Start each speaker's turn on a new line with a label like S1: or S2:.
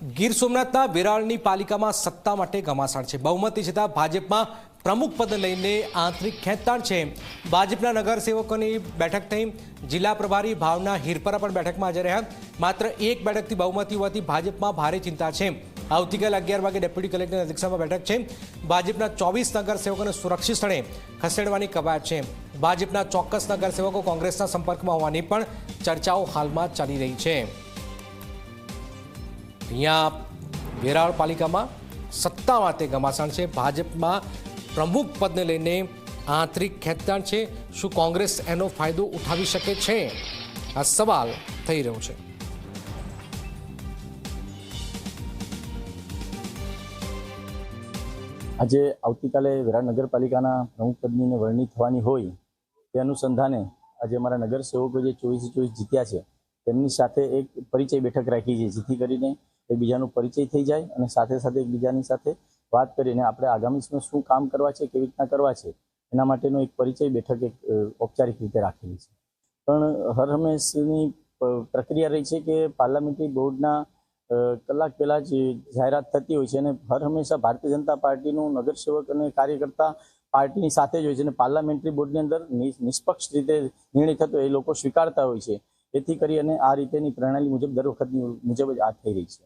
S1: ગીર સોમનાથના વેરાળની પાલિકામાં સત્તા માટે ઘમાસાણ છે। બહુમતી છતાં ભાજપમાં પ્રમુખ પદ લઈને આંતરિક ખેંચતાણ છે। ભાજપના નગરસેવકોની બેઠક થઈ। જિલ્લા પ્રભારી ભાવના હિરપરા પણ બેઠકમાં હાજર રહ્યા। માત્ર એક બેઠકથી બહુમતી હોવાથી ભાજપમાં ભારે ચિંતા છે। આવતીકાલે 11 વાગે ડેપ્યુટી કલેક્ટરની અધ્યક્ષતામાં બેઠક છે। ભાજપના 24 નગરસેવકોને સુરક્ષિત સ્થળે ખસેડવાની કવાયત છે। ભાજપના ચોક્કસ નગરસેવકો કોંગ્રેસના સંપર્કમાં હોવાની પણ ચર્ચાઓ હાલમાં ચાલી રહી છે। અહીંયા વેરાળ પાલિકામાં સત્તા માટે ઘમાસાણ છે। ભાજપમાં પ્રમુખ પદને લઈને આંતરિક ખેંચતાણ છે। શું કોંગ્રેસ એનો ફાયદો ઉઠાવી શકે છે? આ સવાલ થઈ રહ્યો છે।
S2: આજે આવતીકાલે વેરાળ નગરપાલિકાના પ્રમુખ પદની વરણી થવાની હોય તે અનુસંધાને આજે અમારા નગરસેવકો જે 24 જીત્યા છે તેમની સાથે એક પરિચય બેઠક રાખી છે, જેથી કરીને એકબીજાનો પરિચય થઈ જાય અને સાથે સાથે એકબીજાની સાથે વાત કરીને આપણે આગામી સમયમાં શું કામ કરવા છે, કેવી રીતના કરવા છે એના માટેનો એક પરિચય બેઠક એક ઔપચારિક રીતે રાખેલી છે। પણ હર હંમેશની પ્રક્રિયા રહી છે કે પાર્લામેન્ટરી બોર્ડના કલાક પહેલા જ જાહેરાત થતી હોય છે અને હર હંમેશા ભારતીય જનતા પાર્ટીનું નગરસેવક અને કાર્યકર્તા પાર્ટીની સાથે જ હોય છે અને પાર્લામેન્ટરી બોર્ડની અંદર નિષ્પક્ષ રીતે નિર્ણય થતો એ લોકો સ્વીકારતા હોય છે। તેથી કરી અને આ રીતેની પ્રણાલી મુજબ દર વખતની મુજબ જ આ થઈ રહી છે।